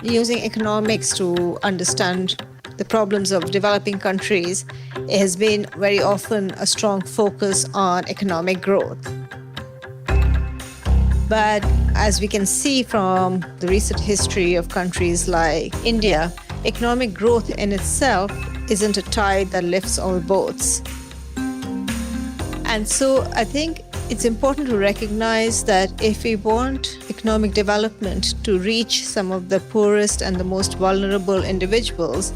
using economics to understand the problems of developing countries has been very often a strong focus on economic growth. But as we can see from the recent history of countries like India, economic growth in itself isn't a tide that lifts all boats. And so I think it's important to recognize that if we want economic development to reach some of the poorest and the most vulnerable individuals,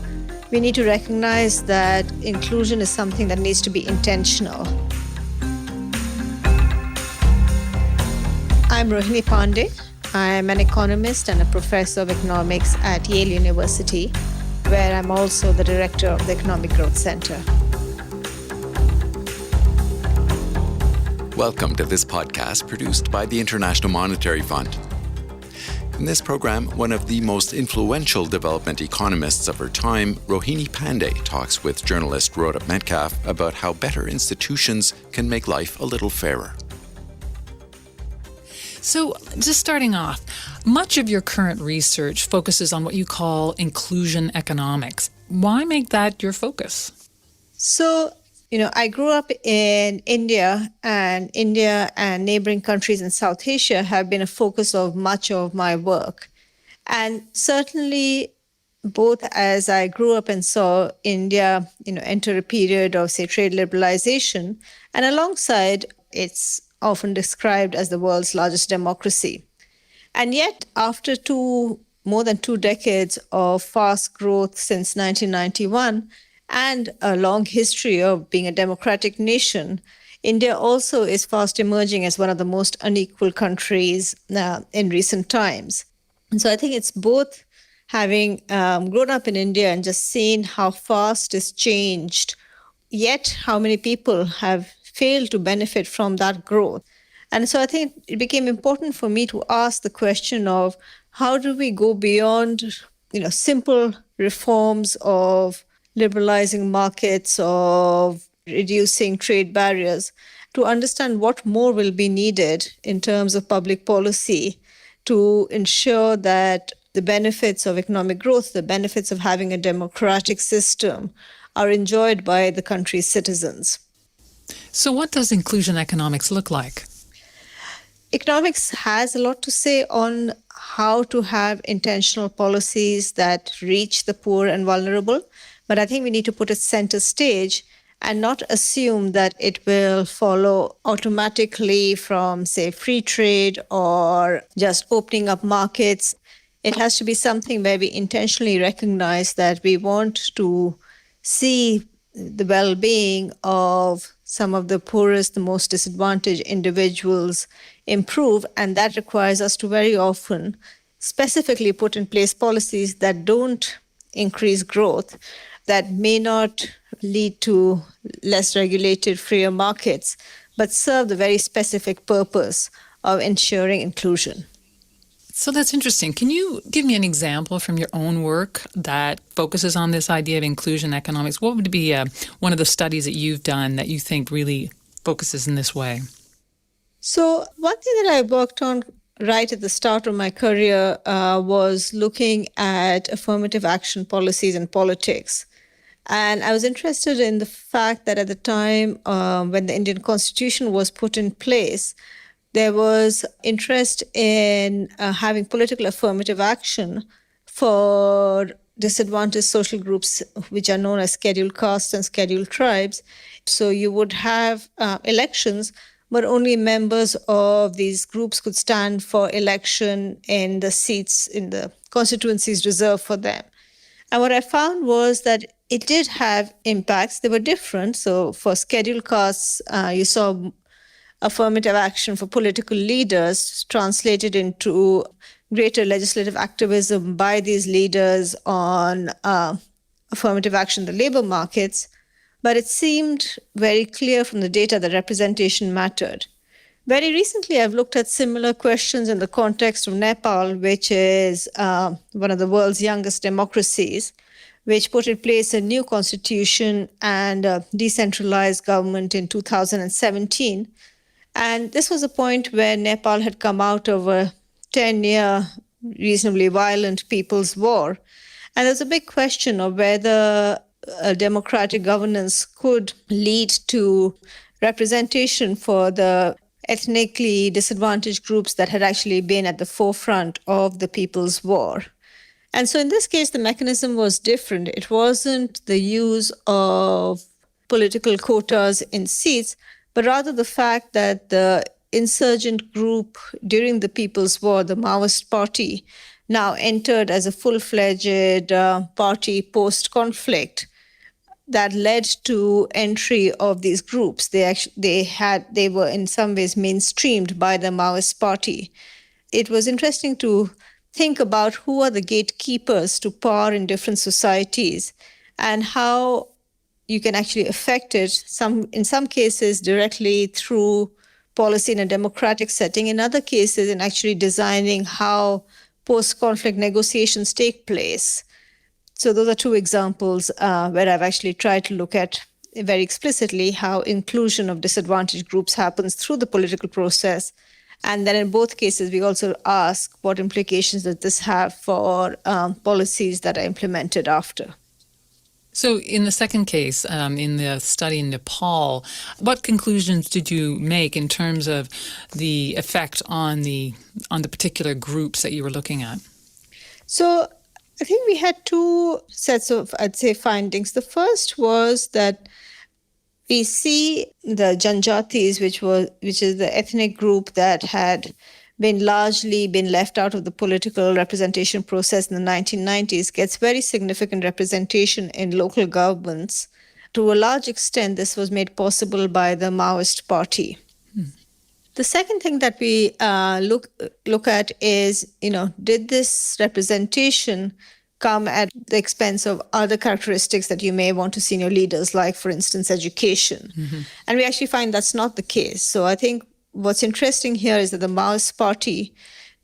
we need to recognize that inclusion is something that needs to be intentional. I'm Rohini Pande. I'm an economist and a professor of economics at Yale University, where I'm also the director of the Economic Growth Center. Welcome to this podcast produced by the International Monetary Fund. In this program, one of the most influential development economists of her time, Rohini Pande, talks with journalist Rhoda Metcalfe about how better institutions can make life a little fairer. So, just starting off, much of your current research focuses on what you call inclusion economics. Why make that your focus? So, I grew up in India and neighboring countries in South Asia have been a focus of much of my work. And certainly, both as I grew up and saw India, enter a period of, say, trade liberalization, and alongside, it's often described as the world's largest democracy. And yet, after more than 2 decades of fast growth since 1991, and a long history of being a democratic nation, India also is fast emerging as one of the most unequal countries in recent times. And so I think it's both having grown up in India and just seeing how fast it's changed, yet how many people have failed to benefit from that growth. And so I think it became important for me to ask the question of how do we go beyond, simple reforms of liberalizing markets, of reducing trade barriers, to understand what more will be needed in terms of public policy to ensure that the benefits of economic growth, the benefits of having a democratic system, are enjoyed by the country's citizens. So what does inclusion economics look like? Economics has a lot to say on how to have intentional policies that reach the poor and vulnerable. But I think we need to put it center stage and not assume that it will follow automatically from, say, free trade or just opening up markets. It has to be something where we intentionally recognize that we want to see the well-being of some of the poorest, the most disadvantaged individuals improve. And that requires us to very often specifically put in place policies that don't increase growth, that may not lead to less regulated, freer markets, but serve the very specific purpose of ensuring inclusion. So that's interesting. Can you give me an example from your own work that focuses on this idea of inclusion economics? What would be one of the studies that you've done that you think really focuses in this way? So one thing that I worked on right at the start of my career was looking at affirmative action policies in politics. And I was interested in the fact that at the time when the Indian Constitution was put in place, there was interest in having political affirmative action for disadvantaged social groups, which are known as scheduled castes and scheduled tribes. So you would have elections, but only members of these groups could stand for election in the seats in the constituencies reserved for them. And what I found was that it did have impacts. They were different. So for scheduled castes, you saw affirmative action for political leaders translated into greater legislative activism by these leaders on affirmative action in the labor markets. But it seemed very clear from the data that representation mattered. Very recently, I've looked at similar questions in the context of Nepal, which is one of the world's youngest democracies, which put in place a new constitution and a decentralized government in 2017. And this was a point where Nepal had come out of a 10-year reasonably violent People's War. And there's a big question of whether a democratic governance could lead to representation for the ethnically disadvantaged groups that had actually been at the forefront of the People's War. And so in this case, the mechanism was different. It wasn't the use of political quotas in seats, but rather the fact that the insurgent group during the People's War, the Maoist Party, now entered as a full-fledged party post-conflict that led to entry of these groups. They were in some ways mainstreamed by the Maoist Party. It was interesting to think about who are the gatekeepers to power in different societies and how you can actually affect it, in some cases directly through policy in a democratic setting, in other cases in actually designing how post-conflict negotiations take place. So those are two examples where I've actually tried to look at very explicitly how inclusion of disadvantaged groups happens through the political process. And then in both cases, we also ask what implications does this have for policies that are implemented after. So in the second case, in the study in Nepal, what conclusions did you make in terms of the effect on the particular groups that you were looking at? So I think we had two sets of, I'd say, findings. The first was that we see the Janjatis, which is the ethnic group that had largely been left out of the political representation process in the 1990s, gets very significant representation in local governments. To a large extent, this was made possible by the Maoist Party. The second thing that we look at is, did this representation come at the expense of other characteristics that you may want to see in your leaders, like, for instance, education? Mm-hmm. And we actually find that's not the case. So I think what's interesting here is that the Maoist Party,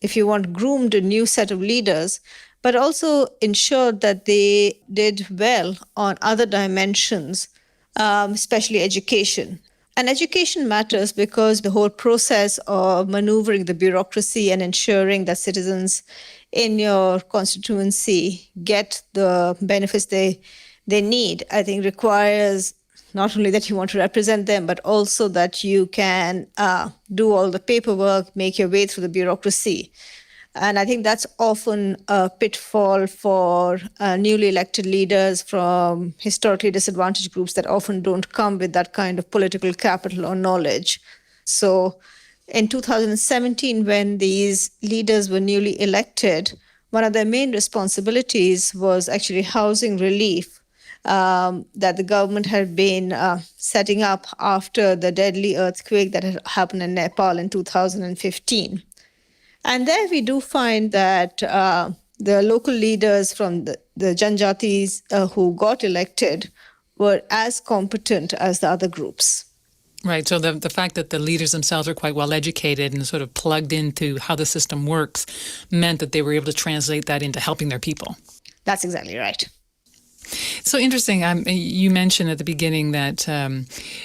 if you want, groomed a new set of leaders, but also ensured that they did well on other dimensions, especially education. And education matters because the whole process of maneuvering the bureaucracy and ensuring that citizens in your constituency get the benefits they need, I think requires not only that you want to represent them, but also that you can do all the paperwork, make your way through the bureaucracy. And I think that's often a pitfall for newly elected leaders from historically disadvantaged groups that often don't come with that kind of political capital or knowledge. So in 2017, when these leaders were newly elected, one of their main responsibilities was actually housing relief that the government had been setting up after the deadly earthquake that had happened in Nepal in 2015. And there we do find that the local leaders from the Janjatis who got elected were as competent as the other groups. Right. So the fact that the leaders themselves are quite well educated and sort of plugged into how the system works meant that they were able to translate that into helping their people. That's exactly right. So interesting. You mentioned at the beginning that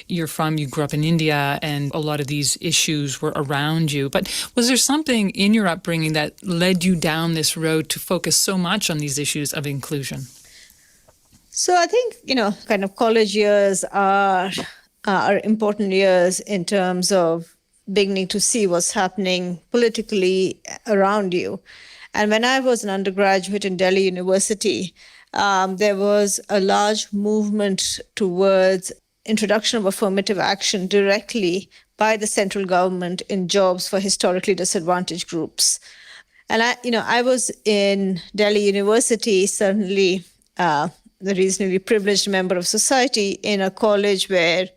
you grew up in India and a lot of these issues were around you. But was there something in your upbringing that led you down this road to focus so much on these issues of inclusion? So I think, kind of college years are important years in terms of beginning to see what's happening politically around you. And when I was an undergraduate in Delhi University, there was a large movement towards introduction of affirmative action directly by the central government in jobs for historically disadvantaged groups. And I was in Delhi University, certainly the reasonably privileged member of society in a college where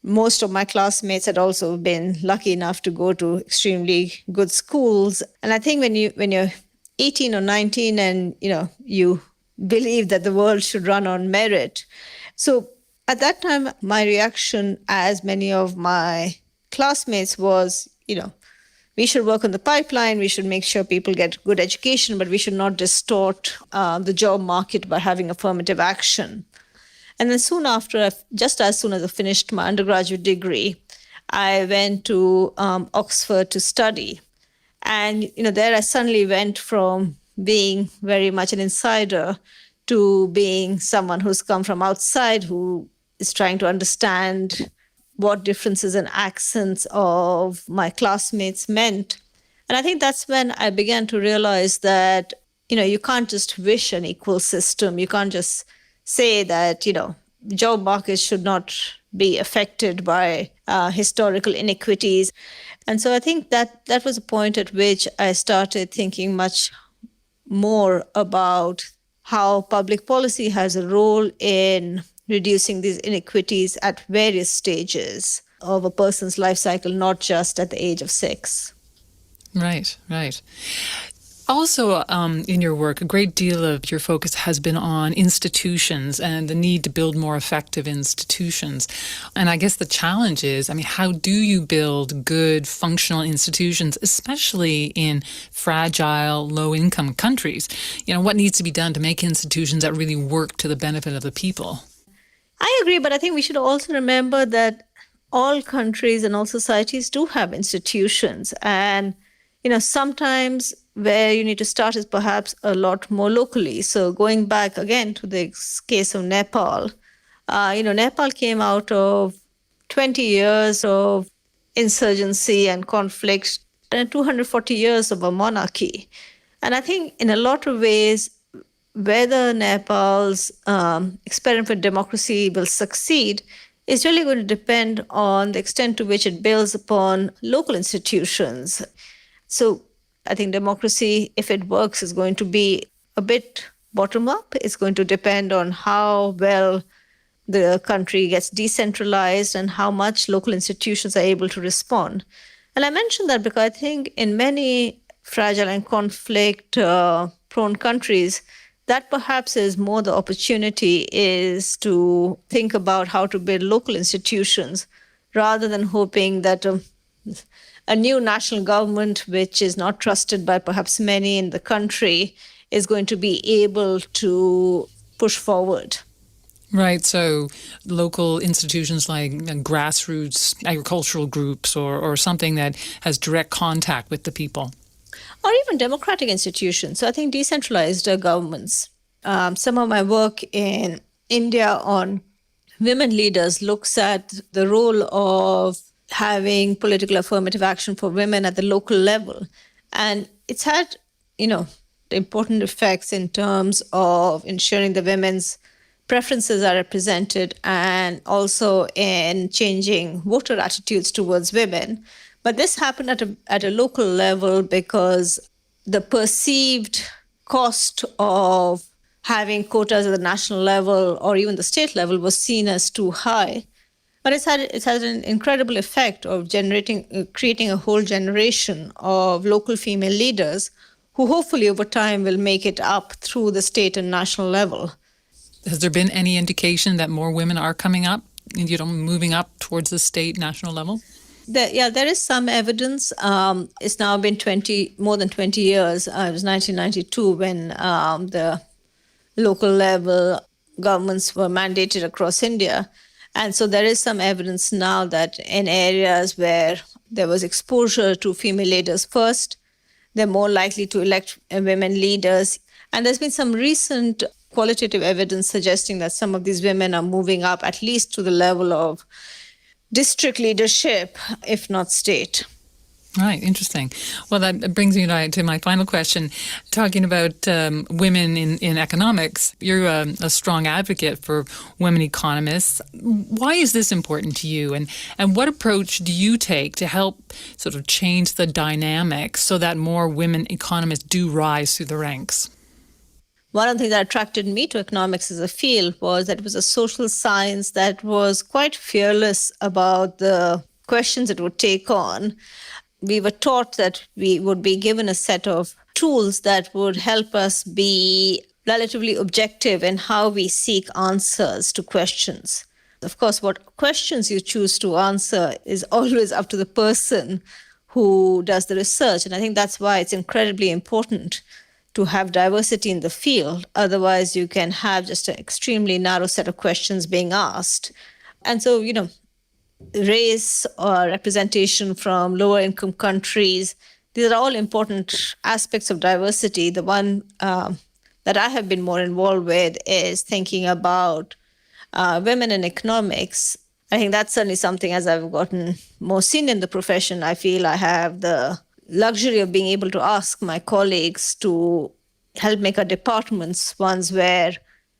most of my classmates had also been lucky enough to go to extremely good schools. And I think when you're 18 or 19 and you believe that the world should run on merit. So at that time, my reaction, as many of my classmates, was, we should work on the pipeline, we should make sure people get good education, but we should not distort the job market by having affirmative action. And then soon after, just as soon as I finished my undergraduate degree, I went to Oxford to study. And, there I suddenly went from being very much an insider to being someone who's come from outside, who is trying to understand what differences and accents of my classmates meant. And I think that's when I began to realize that, you can't just wish an equal system. You can't just say that, job markets should not be affected by historical inequities. And so I think that was a point at which I started thinking much more about how public policy has a role in reducing these inequities at various stages of a person's life cycle, not just at the age of 6. Right, right. Also, in your work, a great deal of your focus has been on institutions and the need to build more effective institutions. And I guess the challenge is, how do you build good, functional institutions, especially in fragile, low-income countries? What needs to be done to make institutions that really work to the benefit of the people? I agree, but I think we should also remember that all countries and all societies do have institutions. And, sometimes where you need to start is perhaps a lot more locally. So going back again to the case of Nepal, Nepal came out of 20 years of insurgency and conflict and 240 years of a monarchy. And I think in a lot of ways, whether Nepal's experiment with democracy will succeed is really going to depend on the extent to which it builds upon local institutions. So I think democracy, if it works, is going to be a bit bottom-up. It's going to depend on how well the country gets decentralized and how much local institutions are able to respond. And I mention that because I think in many fragile and conflict-prone countries, that perhaps is more the opportunity is to think about how to build local institutions rather than hoping that a new national government, which is not trusted by perhaps many in the country, is going to be able to push forward. Right. So local institutions like grassroots agricultural groups or something that has direct contact with the people. Or even democratic institutions. So I think decentralized governments. Some of my work in India on women leaders looks at the role of having political affirmative action for women at the local level. And it's had, important effects in terms of ensuring the women's preferences are represented and also in changing voter attitudes towards women. But this happened at a local level because the perceived cost of having quotas at the national level or even the state level was seen as too high. But it's had an incredible effect of creating a whole generation of local female leaders who hopefully over time will make it up through the state and national level. Has there been any indication that more women are coming up, moving up towards the state, national level? There is some evidence. It's now been more than 20 years. It was 1992 when the local level governments were mandated across India. And so there is some evidence now that in areas where there was exposure to female leaders first, they're more likely to elect women leaders. And there's been some recent qualitative evidence suggesting that some of these women are moving up at least to the level of district leadership, if not state. Right, interesting. Well, that brings me to my final question. Talking about women in economics, you're a strong advocate for women economists. Why is this important to you? And what approach do you take to help sort of change the dynamics so that more women economists do rise through the ranks? One of the things that attracted me to economics as a field was that it was a social science that was quite fearless about the questions it would take on. We were taught that we would be given a set of tools that would help us be relatively objective in how we seek answers to questions. Of course, what questions you choose to answer is always up to the person who does the research. And I think that's why it's incredibly important to have diversity in the field. Otherwise, you can have just an extremely narrow set of questions being asked. And so, race or representation from lower income countries these are all important aspects of diversity. The one that I have been more involved with is thinking about women in economics. I think that's certainly something, as I've gotten more senior in the profession, I feel I have the luxury of being able to ask my colleagues to help make our departments ones where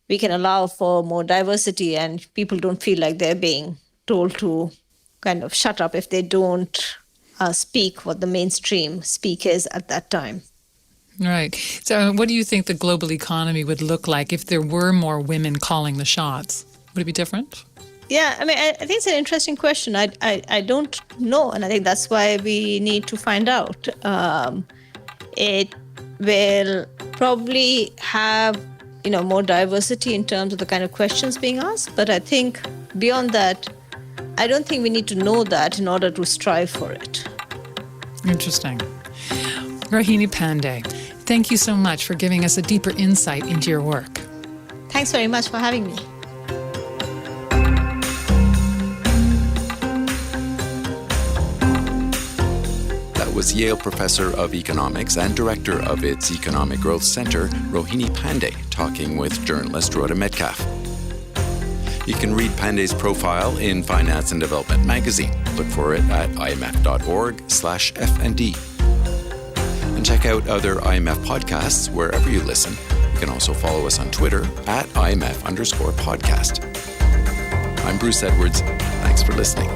we can allow for more diversity and people don't feel like they're being told to kind of shut up if they don't speak what the mainstream speak is at that time. Right. So what do you think the global economy would look like if there were more women calling the shots? Would it be different? Yeah, I mean, I think it's an interesting question. I don't know, and I think that's why we need to find out. It will probably have, more diversity in terms of the kind of questions being asked, but I think beyond that, I don't think we need to know that in order to strive for it. Interesting. Rohini Pande, thank you so much for giving us a deeper insight into your work. Thanks very much for having me. That was Yale Professor of Economics and Director of its Economic Growth Center, Rohini Pande, talking with journalist Rhoda Metcalfe. You can read Pande's profile in Finance and Development magazine. Look for it at imf.org/FND. And check out other IMF podcasts wherever you listen. You can also follow us on Twitter at IMF_podcast. I'm Bruce Edwards. Thanks for listening.